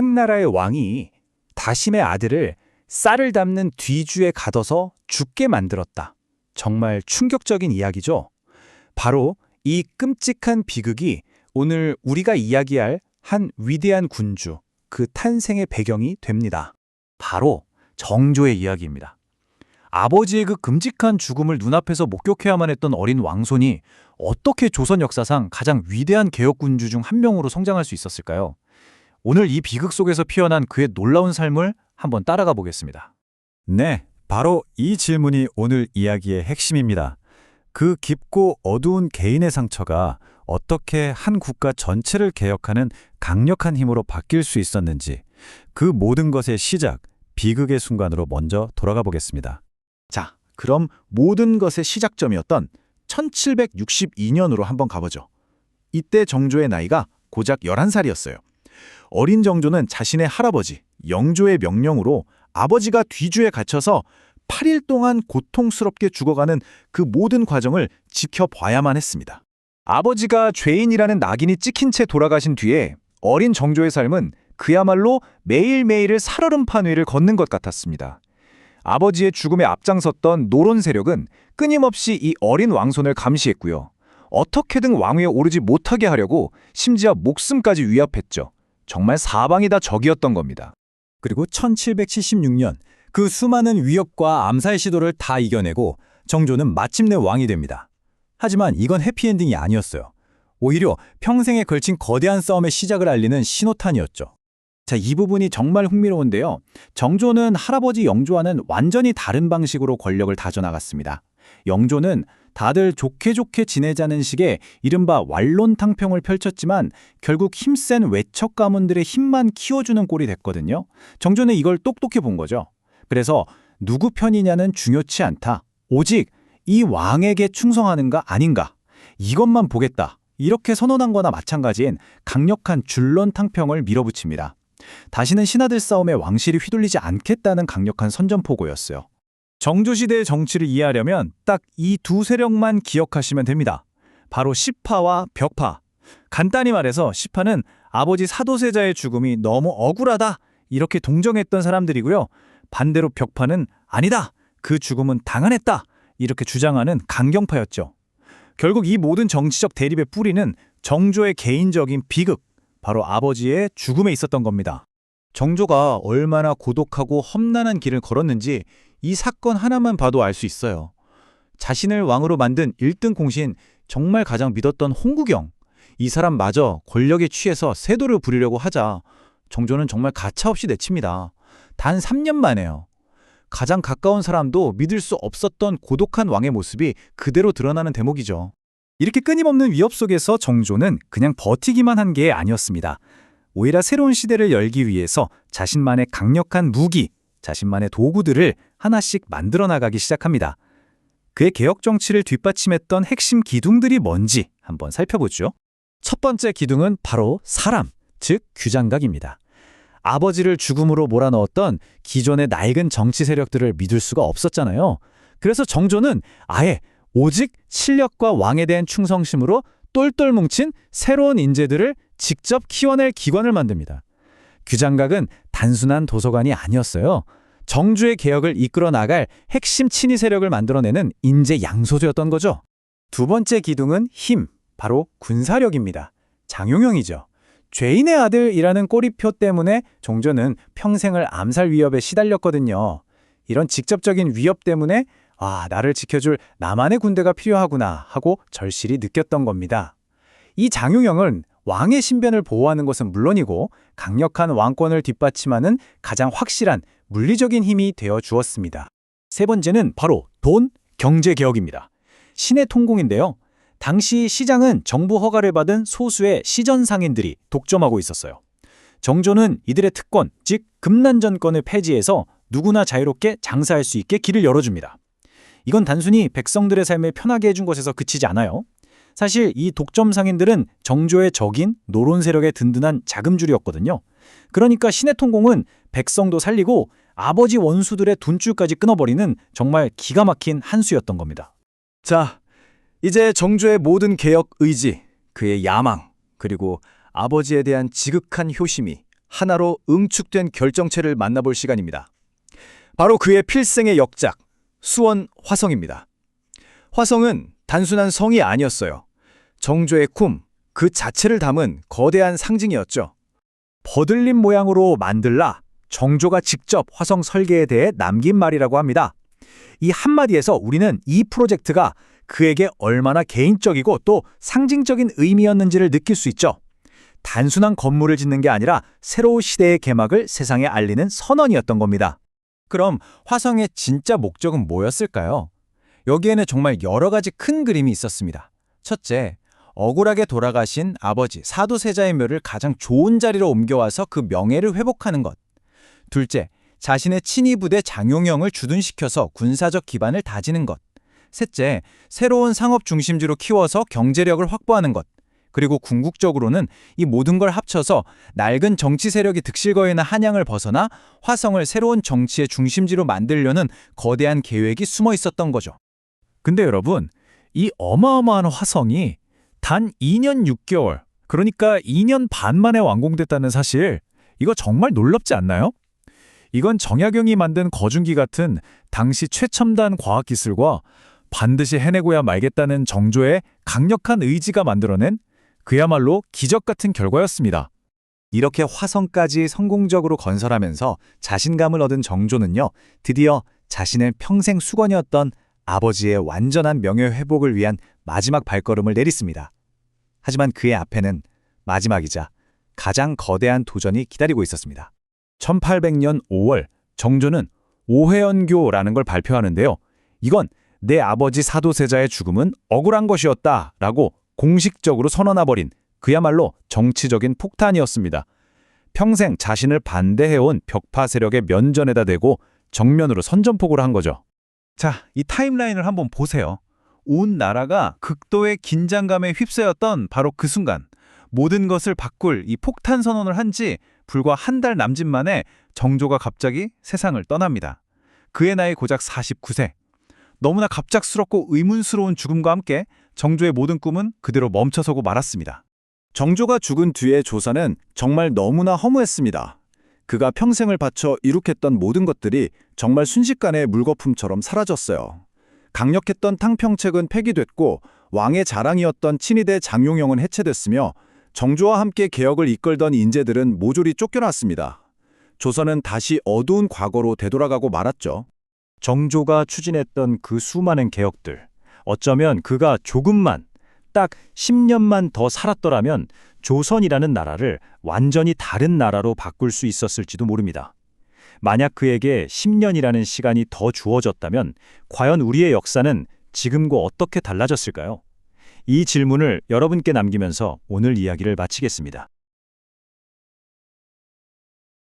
한나라의 왕이 다심의 아들을 쌀을 담는 뒤주에 가둬서 죽게 만들었다. 정말 충격적인 이야기죠. 바로 이 끔찍한 비극이 오늘 우리가 이야기할 한 위대한 군주, 그 탄생의 배경이 됩니다. 바로 정조의 이야기입니다. 아버지의 그 끔찍한 죽음을 눈앞에서 목격해야만 했던 어린 왕손이 어떻게 조선 역사상 가장 위대한 개혁군주 중 한 명으로 성장할 수 있었을까요? 오늘 이 비극 속에서 피어난 그의 놀라운 삶을 한번 따라가 보겠습니다. 네, 바로 이 질문이 오늘 이야기의 핵심입니다. 그 깊고 어두운 개인의 상처가 어떻게 한 국가 전체를 개혁하는 강력한 힘으로 바뀔 수 있었는지, 그 모든 것의 시작, 비극의 순간으로 먼저 돌아가 보겠습니다. 자, 그럼 모든 것의 시작점이었던 1762년으로 한번 가보죠. 이때 정조의 나이가 고작 11살이었어요. 어린 정조는 자신의 할아버지 영조의 명령으로 아버지가 뒤주에 갇혀서 8일 동안 고통스럽게 죽어가는 그 모든 과정을 지켜봐야만 했습니다. 아버지가 죄인이라는 낙인이 찍힌 채 돌아가신 뒤에 어린 정조의 삶은 그야말로 매일매일을 살얼음판 위를 걷는 것 같았습니다. 아버지의 죽음에 앞장섰던 노론 세력은 끊임없이 이 어린 왕손을 감시했고요. 어떻게든 왕위에 오르지 못하게 하려고 심지어 목숨까지 위협했죠. 정말 사방이 다 적이었던 겁니다. 그리고 1776년 그 수많은 위협과 암살 시도를 다 이겨내고 정조는 마침내 왕이 됩니다. 하지만 이건 해피엔딩이 아니었어요. 오히려 평생에 걸친 거대한 싸움의 시작을 알리는 신호탄이었죠. 자, 이 부분이 정말 흥미로운데요. 정조는 할아버지 영조와는 완전히 다른 방식으로 권력을 다져나갔습니다. 영조는 다들 좋게 좋게 지내자는 식의 이른바 완론탕평을 펼쳤지만 결국 힘센 외척 가문들의 힘만 키워주는 꼴이 됐거든요. 정조는 이걸 똑똑히 본 거죠. 그래서 누구 편이냐는 중요치 않다. 오직 이 왕에게 충성하는가 아닌가, 이것만 보겠다. 이렇게 선언한 거나 마찬가지인 강력한 줄론탕평을 밀어붙입니다. 다시는 신하들 싸움에 왕실이 휘둘리지 않겠다는 강력한 선전포고였어요. 정조시대의 정치를 이해하려면 딱 이 두 세력만 기억하시면 됩니다. 바로 시파와 벽파. 간단히 말해서 시파는 아버지 사도세자의 죽음이 너무 억울하다, 이렇게 동정했던 사람들이고요. 반대로 벽파는 아니다, 그 죽음은 당연했다, 이렇게 주장하는 강경파였죠. 결국 이 모든 정치적 대립의 뿌리는 정조의 개인적인 비극, 바로 아버지의 죽음에 있었던 겁니다. 정조가 얼마나 고독하고 험난한 길을 걸었는지 이 사건 하나만 봐도 알 수 있어요. 자신을 왕으로 만든 1등 공신, 정말 가장 믿었던 홍구경, 이 사람마저 권력에 취해서 세도를 부리려고 하자 정조는 정말 가차없이 내칩니다. 단 3년 만에요. 가장 가까운 사람도 믿을 수 없었던 고독한 왕의 모습이 그대로 드러나는 대목이죠. 이렇게 끊임없는 위협 속에서 정조는 그냥 버티기만 한 게 아니었습니다. 오히려 새로운 시대를 열기 위해서 자신만의 강력한 무기, 자신만의 도구들을 하나씩 만들어 나가기 시작합니다. 그의 개혁 정치를 뒷받침했던 핵심 기둥들이 뭔지 한번 살펴보죠. 첫 번째 기둥은 바로 사람, 즉 규장각입니다. 아버지를 죽음으로 몰아넣었던 기존의 낡은 정치 세력들을 믿을 수가 없었잖아요. 그래서 정조는 아예 오직 실력과 왕에 대한 충성심으로 똘똘 뭉친 새로운 인재들을 직접 키워낼 기관을 만듭니다. 규장각은 단순한 도서관이 아니었어요. 정주의 개혁을 이끌어 나갈 핵심 친위 세력을 만들어내는 인재 양소소였던 거죠. 두 번째 기둥은 힘, 바로 군사력입니다. 장용영이죠. 죄인의 아들이라는 꼬리표 때문에 정조는 평생을 암살 위협에 시달렸거든요. 이런 직접적인 위협 때문에 나를 지켜줄 나만의 군대가 필요하구나 하고 절실히 느꼈던 겁니다. 이 장용영은 왕의 신변을 보호하는 것은 물론이고 강력한 왕권을 뒷받침하는 가장 확실한 물리적인 힘이 되어 주었습니다. 세 번째는 바로 돈, 경제개혁입니다. 신의 통공인데요. 당시 시장은 정부 허가를 받은 소수의 시전상인들이 독점하고 있었어요. 정조는 이들의 특권, 즉 금난전권을 폐지해서 누구나 자유롭게 장사할 수 있게 길을 열어줍니다. 이건 단순히 백성들의 삶을 편하게 해준 것에서 그치지 않아요. 사실 이 독점 상인들은 정조의 적인 노론 세력의 든든한 자금줄이었거든요. 그러니까 신의 통공은 백성도 살리고 아버지 원수들의 돈줄까지 끊어버리는 정말 기가 막힌 한 수였던 겁니다. 자, 이제 정조의 모든 개혁 의지, 그의 야망, 그리고 아버지에 대한 지극한 효심이 하나로 응축된 결정체를 만나볼 시간입니다. 바로 그의 필생의 역작, 수원 화성입니다. 화성은 단순한 성이 아니었어요. 정조의 꿈, 그 자체를 담은 거대한 상징이었죠. 버들림 모양으로 만들라, 정조가 직접 화성 설계에 대해 남긴 말이라고 합니다. 이 한마디에서 우리는 이 프로젝트가 그에게 얼마나 개인적이고 또 상징적인 의미였는지를 느낄 수 있죠. 단순한 건물을 짓는 게 아니라 새로운 시대의 개막을 세상에 알리는 선언이었던 겁니다. 그럼 화성의 진짜 목적은 뭐였을까요? 여기에는 정말 여러 가지 큰 그림이 있었습니다. 첫째, 억울하게 돌아가신 아버지 사도세자의 묘를 가장 좋은 자리로 옮겨와서 그 명예를 회복하는 것. 둘째, 자신의 친위 부대 장용영을 주둔시켜서 군사적 기반을 다지는 것. 셋째, 새로운 상업 중심지로 키워서 경제력을 확보하는 것. 그리고 궁극적으로는 이 모든 걸 합쳐서 낡은 정치 세력이 득실거리는 한양을 벗어나 화성을 새로운 정치의 중심지로 만들려는 거대한 계획이 숨어 있었던 거죠. 근데 여러분, 이 어마어마한 화성이 단 2년 6개월, 그러니까 2년 반 만에 완공됐다는 사실, 이거 정말 놀랍지 않나요? 이건 정약용이 만든 거중기 같은 당시 최첨단 과학기술과 반드시 해내고야 말겠다는 정조의 강력한 의지가 만들어낸 그야말로 기적 같은 결과였습니다. 이렇게 화성까지 성공적으로 건설하면서 자신감을 얻은 정조는요, 드디어 자신의 평생 수건이었던 아버지의 완전한 명예 회복을 위한 마지막 발걸음을 내딛습니다. 하지만 그의 앞에는 마지막이자 가장 거대한 도전이 기다리고 있었습니다. 1800년 5월, 정조는 오회연교라는 걸 발표하는데요. 이건 내 아버지 사도세자의 죽음은 억울한 것이었다라고 공식적으로 선언해버린 그야말로 정치적인 폭탄이었습니다. 평생 자신을 반대해온 벽파 세력의 면전에다 대고 정면으로 선전포고를 한 거죠. 자, 이 타임라인을 한번 보세요. 온 나라가 극도의 긴장감에 휩싸였던 바로 그 순간, 모든 것을 바꿀 이 폭탄 선언을 한 지 불과 한 달 남짓 만에 정조가 갑자기 세상을 떠납니다. 그의 나이 고작 49세. 너무나 갑작스럽고 의문스러운 죽음과 함께 정조의 모든 꿈은 그대로 멈춰서고 말았습니다. 정조가 죽은 뒤의 조선은 정말 너무나 허무했습니다. 그가 평생을 바쳐 이룩했던 모든 것들이 정말 순식간에 물거품처럼 사라졌어요. 강력했던 탕평책은 폐기됐고 왕의 자랑이었던 친위대 장용영은 해체됐으며 정조와 함께 개혁을 이끌던 인재들은 모조리 쫓겨났습니다. 조선은 다시 어두운 과거로 되돌아가고 말았죠. 정조가 추진했던 그 수많은 개혁들, 어쩌면 그가 조금만, 딱 10년만 더 살았더라면 조선이라는 나라를 완전히 다른 나라로 바꿀 수 있었을지도 모릅니다. 만약 그에게 10년이라는 시간이 더 주어졌다면 과연 우리의 역사는 지금과 어떻게 달라졌을까요? 이 질문을 여러분께 남기면서 오늘 이야기를 마치겠습니다.